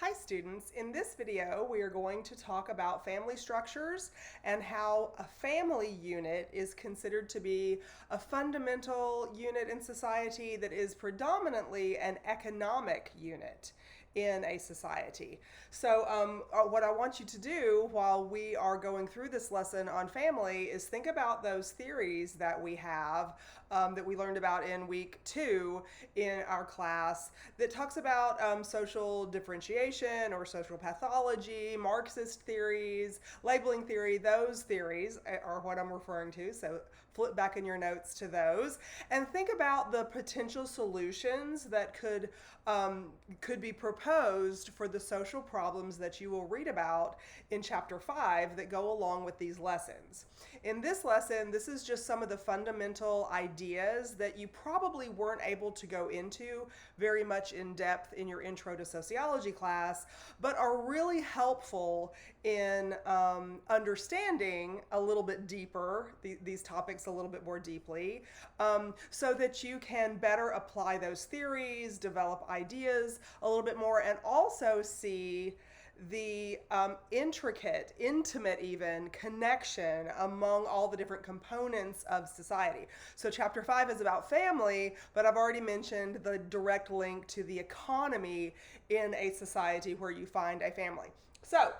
Hi students, in this video we are going to talk about family structures and how a family unit is considered to be a fundamental unit in society that is predominantly an economic unit in a society. So what I want you to do while we are going through this lesson on family is think about those theories that we have that we learned about in week 2 in our class that talks about social differentiation or social pathology, Marxist theories, labeling theory. Those theories are what I'm referring to. So flip back in your notes to those and think about the potential solutions that could be proposed for the social problems that you will read about in chapter 5 that go along with these lessons. In this lesson, this is just some of the fundamental ideas that you probably weren't able to go into very much in depth in your intro to sociology class, but are really helpful in understanding a little bit deeper these topics a little bit more deeply, so that you can better apply those theories, develop ideas a little bit more, and also see the intimate even connection among all the different components of society. So chapter 5 is about family, but I've already mentioned the direct link to the economy in a society where you find a family. So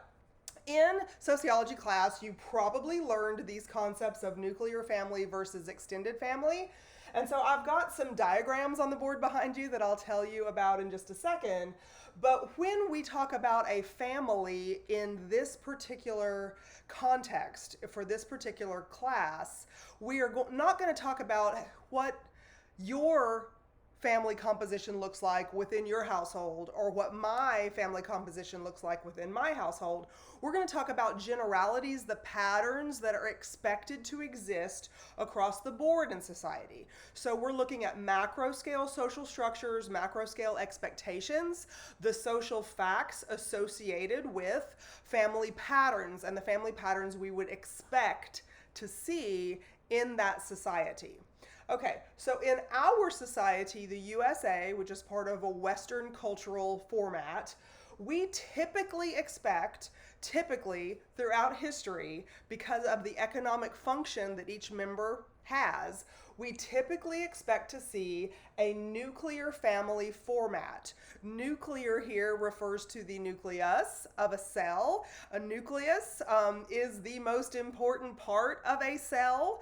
in sociology class, you probably learned these concepts of nuclear family versus extended family. And so I've got some diagrams on the board behind you that I'll tell you about in just a second. But when we talk about a family in this particular context, for this particular class, we are not going to talk about what your family composition looks like within your household or what my family composition looks like within my household. We're going to talk about generalities, the patterns that are expected to exist across the board in society. So we're looking at macro scale social structures, macro scale expectations, the social facts associated with family patterns and the family patterns we would expect to see in that society. Okay, so in our society, the USA, which is part of a Western cultural format, we typically expect, throughout history, because of the economic function that each member has, we typically expect to see a nuclear family format. Nuclear here refers to the nucleus of a cell. A nucleus is the most important part of a cell.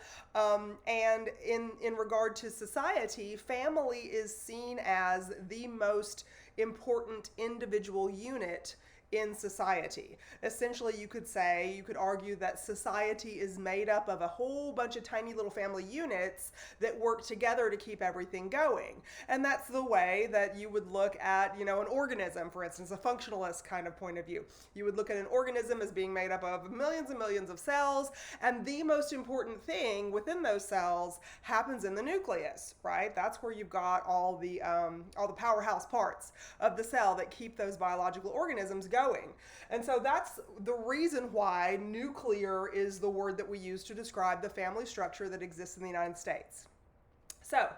And in regard to society, family is seen as the most important individual unit in society. Essentially, you could argue that society is made up of a whole bunch of tiny little family units that work together to keep everything going. And that's the way that you would look at, an organism, for instance, a functionalist kind of point of view. You would look at an organism as being made up of millions and millions of cells, and the most important thing within those cells happens in the nucleus, right? That's where you've got all the powerhouse parts of the cell that keep those biological organisms going. And so that's the reason why nuclear is the word that we use to describe the family structure that exists in the United States. So,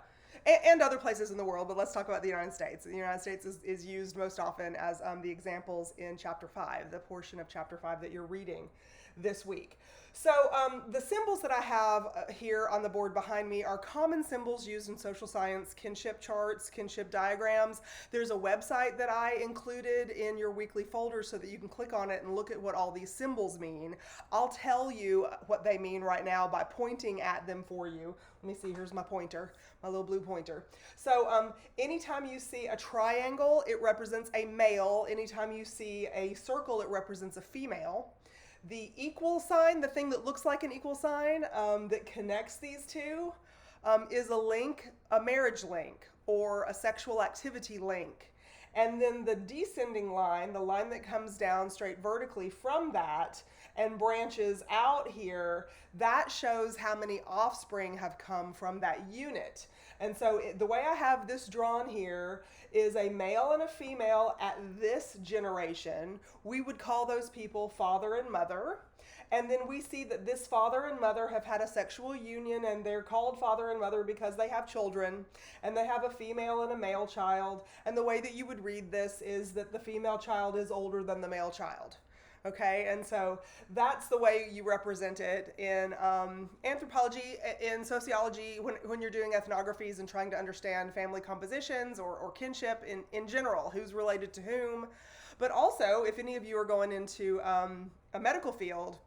and other places in the world, but let's talk about the United States. The United States is used most often as the examples in chapter 5, the portion of chapter 5 that you're reading this week. So the symbols that I have here on the board behind me are common symbols used in social science, kinship charts, kinship diagrams. There's a website that I included in your weekly folder so that you can click on it and look at what all these symbols mean. I'll tell you what they mean right now by pointing at them for you. Let me see, here's my pointer, my little blue pointer. So anytime you see a triangle, it represents a male. Anytime you see a circle, it represents a female. The equal sign, the thing that looks like an equal sign that connects these two, is a link, a marriage link, or a sexual activity link. And then the descending line, the line that comes down straight vertically from that and branches out here, that shows how many offspring have come from that unit. And so the way I have this drawn here is a male and a female at this generation. We would call those people father and mother. And then we see that this father and mother have had a sexual union, and they're called father and mother because they have children, and they have a female and a male child. And the way that you would read this is that the female child is older than the male child. Okay, and so that's the way you represent it in anthropology, in sociology, when you're doing ethnographies and trying to understand family compositions or kinship in general, who's related to whom. But also, if any of you are going into a medical field,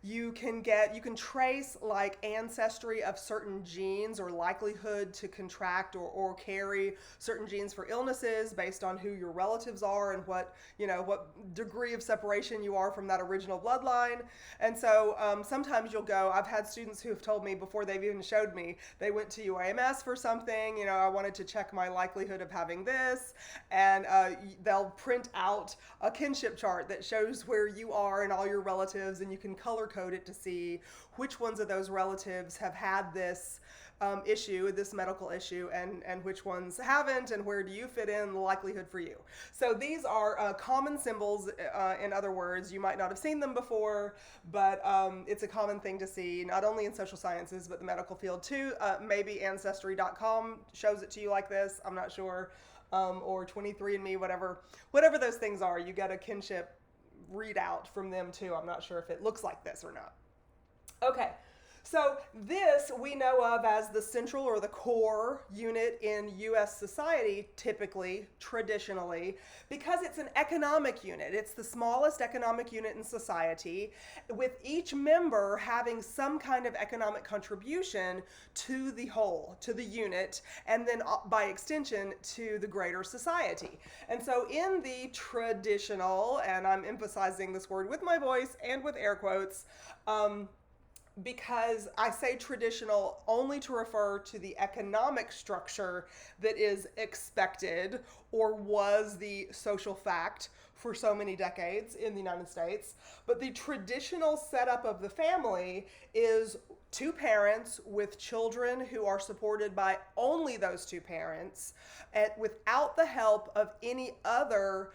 you can trace like ancestry of certain genes or likelihood to contract or carry certain genes for illnesses based on who your relatives are and what degree of separation you are from that original bloodline. And so sometimes you'll go, I've had students who have told me before they've even showed me, they went to UAMS for something, I wanted to check my likelihood of having this, and they'll print out a kinship chart that shows where you are and all your relatives, and you can color code it to see which ones of those relatives have had this issue, this medical issue, and which ones haven't, and where do you fit in the likelihood for you. So these are common symbols. In other words, you might not have seen them before, but it's a common thing to see, not only in social sciences, but the medical field too. Maybe Ancestry.com shows it to you like this, I'm not sure, or 23andMe, whatever those things are, you get a kinship readout from them too. I'm not sure if it looks like this or not. Okay, so this we know of as the central or the core unit in U.S. society, typically, traditionally, because it's an economic unit. It's the smallest economic unit in society, with each member having some kind of economic contribution to the whole, to the unit, and then by extension to the greater society. And so in the traditional, and I'm emphasizing this word with my voice and with air quotes, because I say traditional only to refer to the economic structure that is expected or was the social fact for so many decades in the United States. But the traditional setup of the family is two parents with children who are supported by only those two parents, and without the help of any other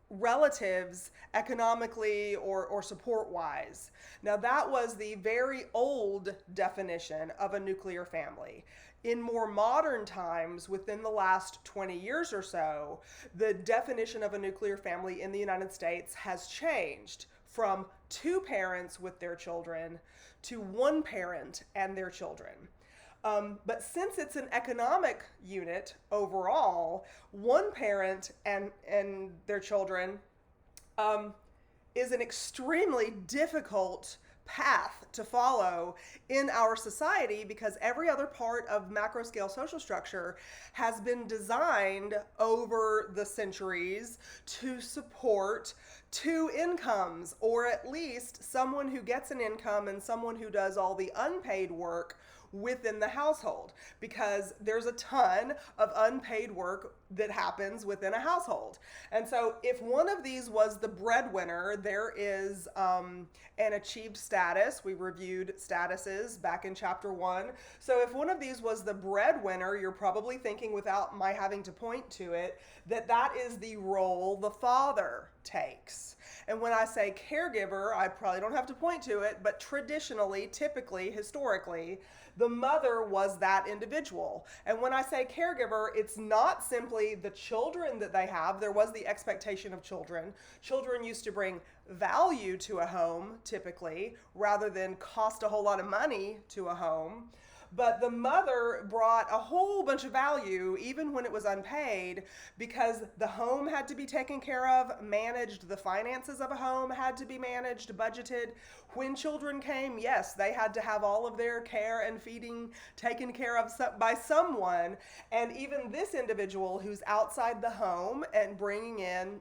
relatives economically or support wise. Now that was the very old definition of a nuclear family. In more modern times, within the last 20 years or so, the definition of a nuclear family in the United States has changed from two parents with their children to one parent and their children. But since it's an economic unit overall, one parent and their children is an extremely difficult path to follow in our society, because every other part of macro scale social structure has been designed over the centuries to support two incomes, or at least someone who gets an income and someone who does all the unpaid work within the household, because there's a ton of unpaid work that happens within a household. And so if one of these was the breadwinner, there is an achieved status. We reviewed statuses back in chapter 1. So if one of these was the breadwinner, you're probably thinking, without my having to point to it, that is the role the father takes. And when I say caregiver, I probably don't have to point to it, but traditionally, typically, historically, the mother was that individual. And when I say caregiver, it's not simply the children that they have. There was the expectation of children. Children used to bring value to a home, typically, rather than cost a whole lot of money to a home. But the mother brought a whole bunch of value, even when it was unpaid, because the home had to be taken care of, managed, the finances of a home had to be managed, budgeted. When children came, yes, they had to have all of their care and feeding taken care of by someone. And even this individual who's outside the home and bringing in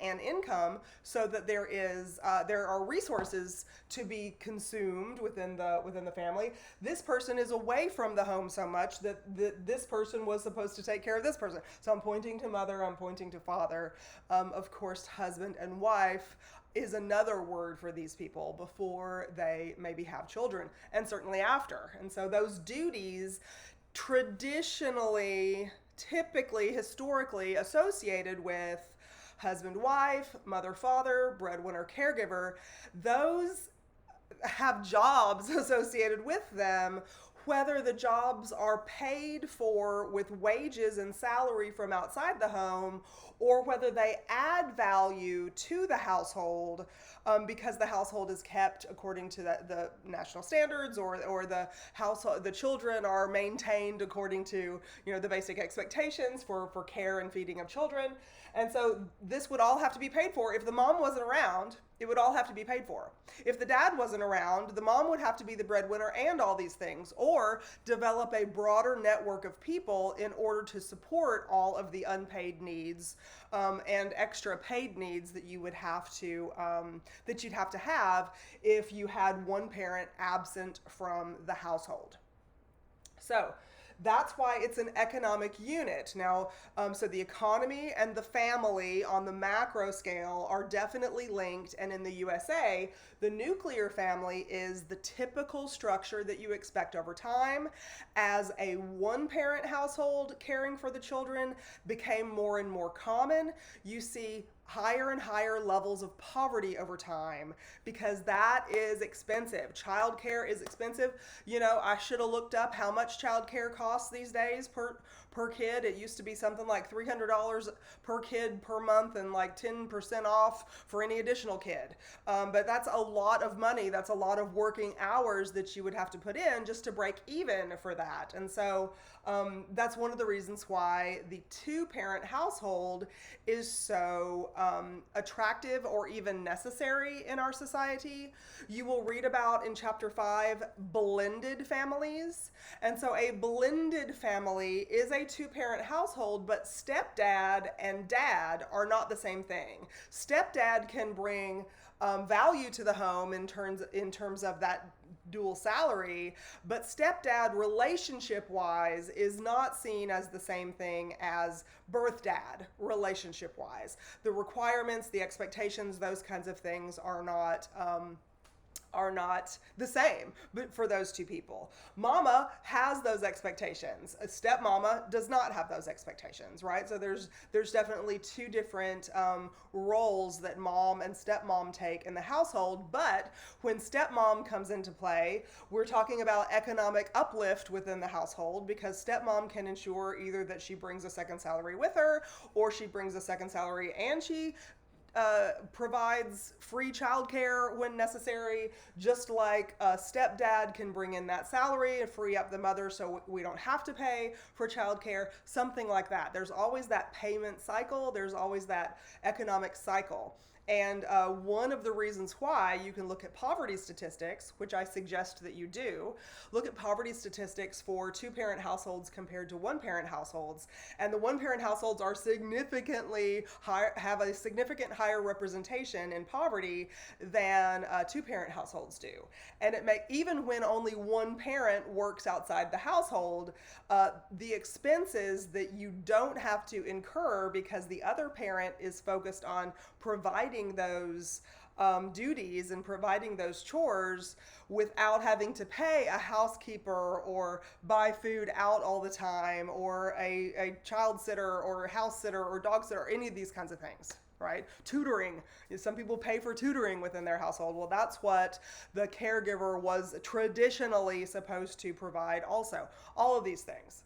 an income, so that there are resources to be consumed within the family. This person is away from the home so much that this person was supposed to take care of this person. So I'm pointing to mother, I'm pointing to father, of course husband and wife, is another word for these people before they maybe have children, and certainly after. And so those duties traditionally, typically, historically associated with husband, wife, mother, father, breadwinner, caregiver, those have jobs associated with them, whether the jobs are paid for with wages and salary from outside the home, or whether they add value to the household, because the household is kept according to the national standards, or the household, the children are maintained according to, the basic expectations for care and feeding of children. And so this would all have to be paid for. If the mom wasn't around, it would all have to be paid for. If the dad wasn't around, the mom would have to be the breadwinner and all these things, or develop a broader network of people in order to support all of the unpaid needs, and extra paid needs that you would have to that you'd have to have if you had one parent absent from the household. So that's why it's an economic unit. Now, so the economy and the family on the macro scale are definitely linked. And in the USA, the nuclear family is the typical structure that you expect over time. As a one-parent household caring for the children became more and more common, you see higher and higher levels of poverty over time, because that is expensive. Childcare is expensive. I should have looked up how much childcare costs these days per kid. It used to be something like $300 per kid per month, and like 10% off for any additional kid. But that's a lot of money. That's a lot of working hours that you would have to put in just to break even for that. And so that's one of the reasons why the two-parent household is so attractive or even necessary in our society. You will read about in chapter 5 blended families. And so a blended family is a two-parent household, but stepdad and dad are not the same thing. Stepdad can bring value to the home in terms of that dual salary, but stepdad relationship wise is not seen as the same thing as birth dad relationship wise. The requirements, the expectations, those kinds of things are not the same but for those two people. Mama has those expectations. A stepmama does not have those expectations, right? So there's definitely two different roles that mom and stepmom take in the household. But when stepmom comes into play, we're talking about economic uplift within the household, because stepmom can ensure either that she brings a second salary with her, or she brings a second salary and she provides free childcare when necessary, just like a stepdad can bring in that salary and free up the mother so we don't have to pay for childcare, something like that. There's always that payment cycle. There's always that economic cycle. And one of the reasons why you can look at poverty statistics, which I suggest that you do, look at poverty statistics for two-parent households compared to one-parent households. And the one-parent households are significantly higher, have a significant higher representation in poverty than two-parent households do. And even when only one parent works outside the household, the expenses that you don't have to incur because the other parent is focused on providing those duties and providing those chores without having to pay a housekeeper or buy food out all the time, or a child sitter or house sitter or dog sitter, or any of these kinds of things. Right? Tutoring. Some people pay for tutoring within their household. Well, that's what the caregiver was traditionally supposed to provide also. All of these things.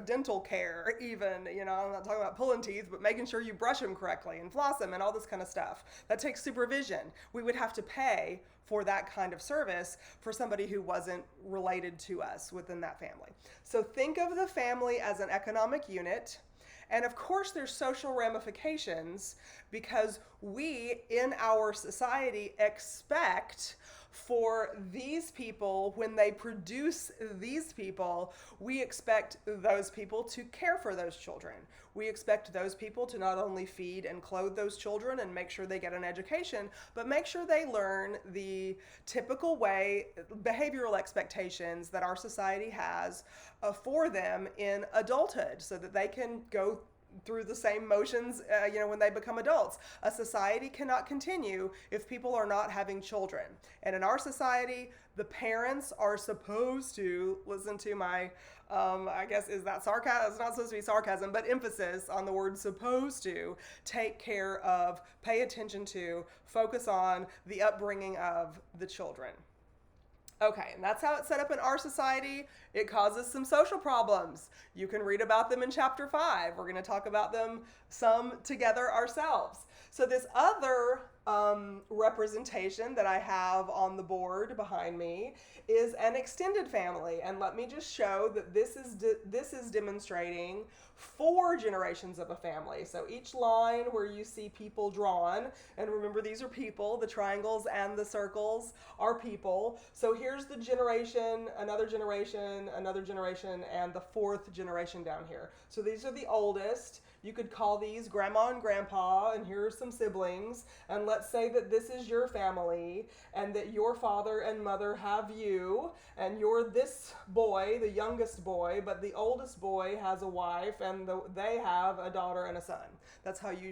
Dental care even, I'm not talking about pulling teeth, but making sure you brush them correctly and floss them and all this kind of stuff. That takes supervision. We would have to pay for that kind of service for somebody who wasn't related to us within that family. So think of the family as an economic unit. And of course, there's social ramifications, because we in our society expect for these people, when they produce these people, we expect those people to care for those children. We expect those people to not only feed and clothe those children and make sure they get an education, but make sure they learn the typical behavioral expectations that our society has for them in adulthood, so that they can go through the same motions, when they become adults. A society cannot continue if people are not having children. And in our society, the parents are supposed to, listen to my, I guess, is that sarcasm? It's not supposed to be sarcasm, but emphasis on the word supposed to, take care of, pay attention to, focus on the upbringing of the children. Okay, and that's how it's set up in our society. It causes some social problems. You can read about them in chapter 5. We're going to talk about them some together ourselves. So this other representation that I have on the board behind me is an extended family. And let me just show that this is demonstrating 4 generations of a family. So each line where you see people drawn, and remember these are people, the triangles and the circles are people. So here's the generation, another generation, another generation, and the 4th generation down here. So these are the oldest. You could call these grandma and grandpa, and here are some siblings. And let's say that this is your family, and that your father and mother have you, and you're this boy, the youngest boy, but the oldest boy has a wife, and they have a daughter and a son. That's how you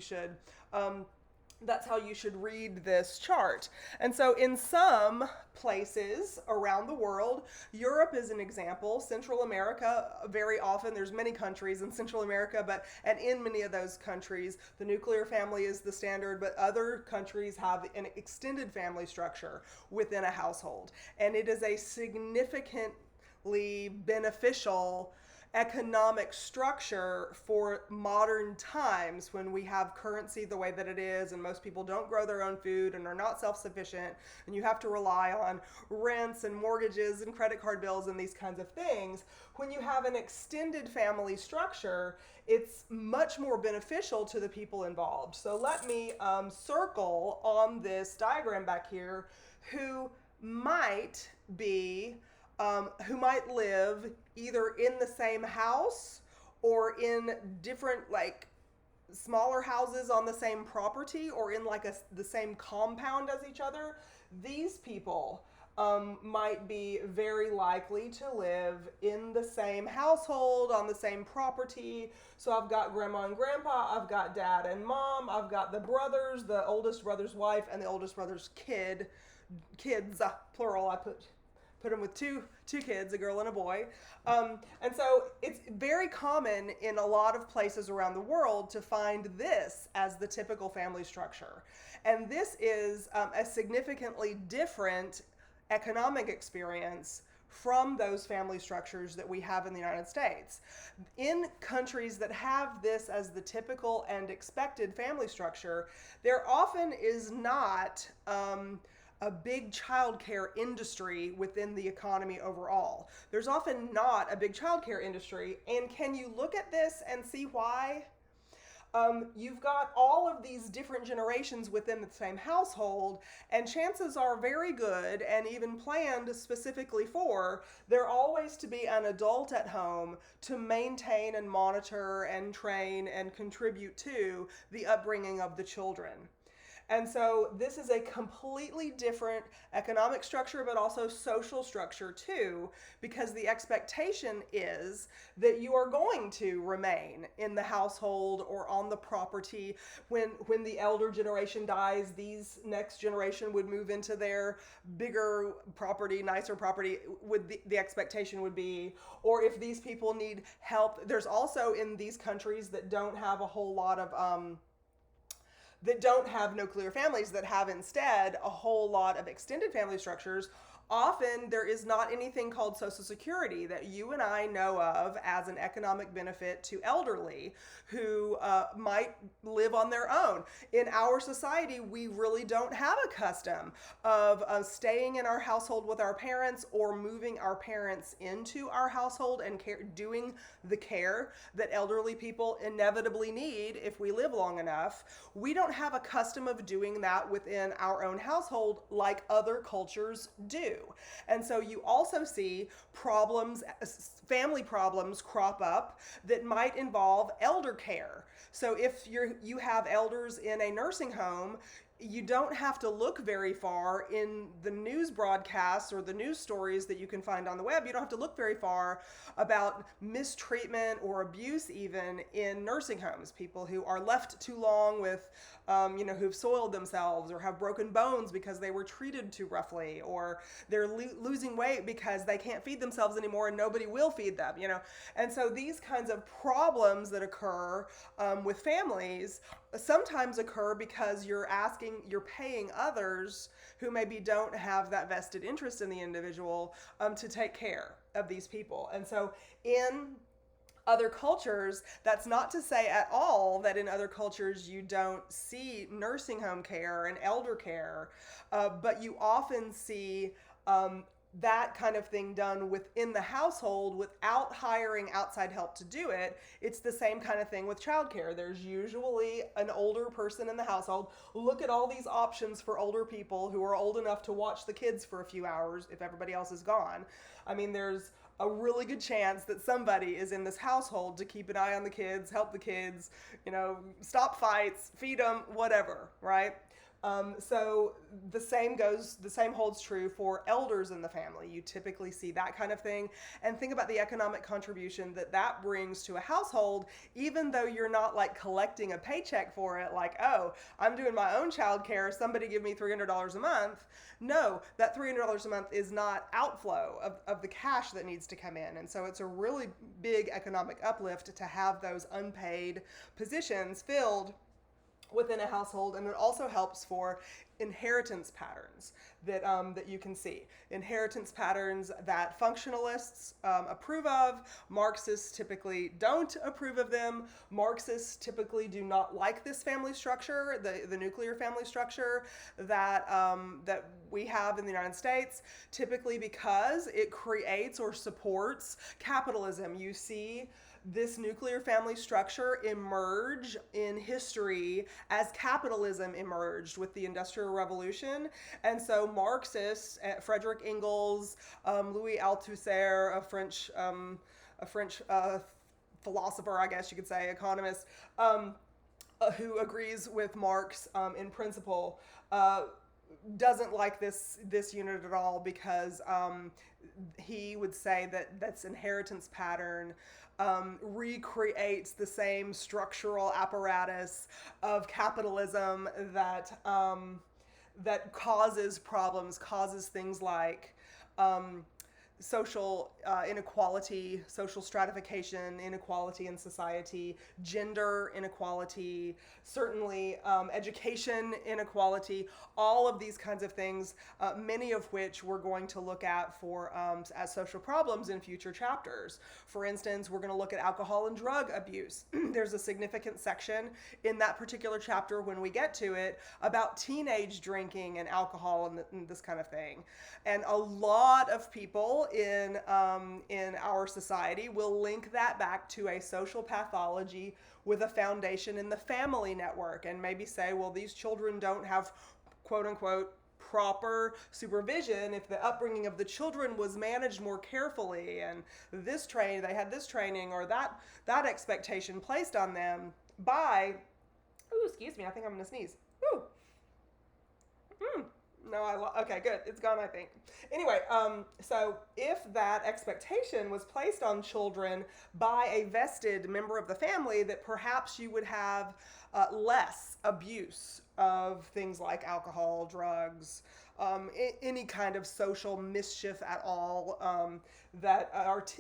should read this chart. And so in some places around the world, Europe is an example, Central America, very often, there's many countries in Central America, and in many of those countries, the nuclear family is the standard, but other countries have an extended family structure within a household. And it is a significantly beneficial economic structure for modern times when we have currency the way that it is, and most people don't grow their own food and are not self-sufficient, and you have to rely on rents and mortgages and credit card bills and these kinds of things. When you have an extended family structure, it's much more beneficial to the people involved. So let me circle on this diagram back here who might live either in the same house or in different, like, smaller houses on the same property, or in like the same compound as each other. These people might be very likely to live in the same household, on the same property. So I've got grandma and grandpa, I've got dad and mom, I've got the brothers, the oldest brother's wife, and the oldest brother's kids, plural. I put them with two kids, a girl and a boy. And so it's very common in a lot of places around the world to find this as the typical family structure. And this is a significantly different economic experience from those family structures that we have in the United States. In countries that have this as the typical and expected family structure, there often is not a big childcare industry within the economy overall. There's often not a big childcare industry, and can you look at this and see why? You've got all of these different generations within the same household, and chances are very good, and even planned specifically for, there always to be an adult at home to maintain and monitor and train and contribute to the upbringing of the children. And so this is a completely different economic structure, but also social structure too, because the expectation is that you are going to remain in the household or on the property. When the elder generation dies, these next generation would move into their bigger property, nicer property, the expectation would be. Or if these people need help, there's also in these countries that don't have a whole lot of that don't have nuclear families, that have instead a whole lot of extended family structures, often there is not anything called Social Security that you and I know of as an economic benefit to elderly who might live on their own. In our society, we really don't have a custom of staying in our household with our parents or moving our parents into our household and doing the care that elderly people inevitably need if we live long enough. We don't have a custom of doing that within our own household like other cultures do. And so you also see problems, family problems crop up that might involve elder care. So if you have elders in a nursing home, you don't have to look very far in the news broadcasts or the news stories that you can find on the web. You don't have to look very far about mistreatment or abuse, even in nursing homes. People who are left too long with, who've soiled themselves or have broken bones because they were treated too roughly, or they're losing weight because they can't feed themselves anymore and nobody will feed them, And so these kinds of problems that occur with families sometimes occur because you're paying others who maybe don't have that vested interest in the individual to take care of these people. And so in other cultures, that's not to say at all that in other cultures you don't see nursing home care and elder care, but you often see that kind of thing done within the household without hiring outside help to do it. It's the same kind of thing with childcare. There's usually an older person in the household. Look at all these options for older people who are old enough to watch the kids for a few hours if everybody else is gone. I mean, there's a really good chance that somebody is in this household to keep an eye on the kids, help the kids, stop fights, feed them, whatever, right? So the same holds true for elders in the family. You typically see that kind of thing. And think about the economic contribution that brings to a household, even though you're not like collecting a paycheck for it, like, oh, I'm doing my own childcare, somebody give me $300 a month. No, that $300 a month is not outflow of the cash that needs to come in. And so it's a really big economic uplift to have those unpaid positions filled within a household, and it also helps for inheritance patterns that you can see. Inheritance patterns that functionalists approve of. Marxists typically don't approve of them. Marxists typically do not like this family structure, the nuclear family structure that we have in the United States, typically because it creates or supports capitalism. You see this nuclear family structure emerge in history as capitalism emerged with the Industrial Revolution. And so Marxists, Frederick Engels, Louis Althusser, a French philosopher, I guess you could say, economist, who agrees with Marx in principle, doesn't like this unit at all because he would say that that's inheritance pattern recreates the same structural apparatus of capitalism that causes problems, causes things like social inequality, social stratification, inequality in society, gender inequality, certainly education inequality, all of these kinds of things, many of which we're going to look at for as social problems in future chapters. For instance, we're going to look at alcohol and drug abuse. There's a significant section in that particular chapter when we get to it about teenage drinking and alcohol and this kind of thing. And a lot of people in our society will link that back to a social pathology with a foundation in the family network and maybe say, well, these children don't have quote unquote proper supervision if the upbringing of the children was managed more carefully and they had this training or that expectation placed on them by, excuse me, I think I'm gonna sneeze. No, okay, good. It's gone, I think. Anyway, so if that expectation was placed on children by a vested member of the family, that perhaps you would have less abuse of things like alcohol, drugs, any kind of social mischief at all that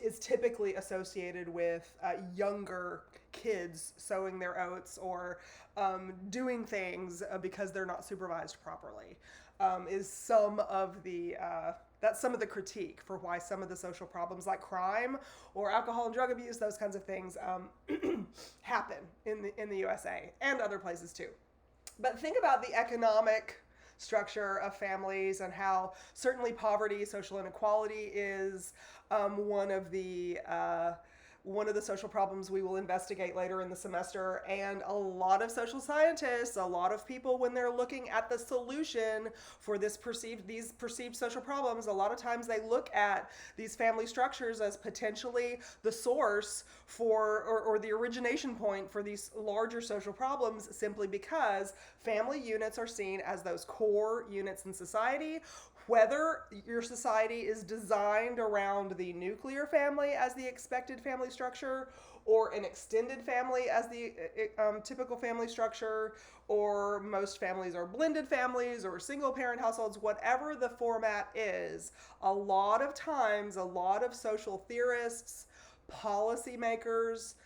is typically associated with younger kids sowing their oats or doing things because they're not supervised properly. Is some of the that's some of the critique for why some of the social problems like crime or alcohol and drug abuse, those kinds of things, happen in the USA and other places too. But think about the economic structure of families and how certainly poverty, social inequality is one of the one of the social problems we will investigate later in the semester. And a lot of social scientists, a lot of people, when they're looking at the solution for these perceived social problems, a lot of times they look at these family structures as potentially the source for or the origination point for these larger social problems, simply because family units are seen as those core units in society. Whether your society is designed around the nuclear family as the expected family structure, or an extended family as the typical family structure, or most families are blended families or single parent households, whatever the format is, a lot of times, a lot of social theorists, policymakers,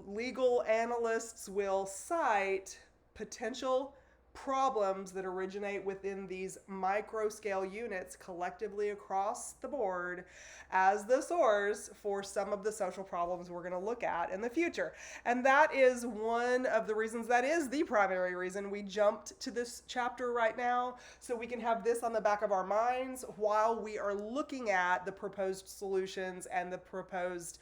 legal analysts will cite potential problems that originate within these micro scale units collectively across the board as the source for some of the social problems we're going to look at in the future. And that is one of the reasons, that is the primary reason we jumped to this chapter right now, so we can have this on the back of our minds while we are looking at the proposed solutions and the proposed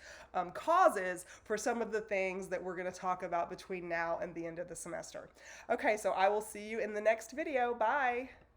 causes for some of the things that we're going to talk about between now and the end of the semester. Okay, so I will see you in the next video. Bye.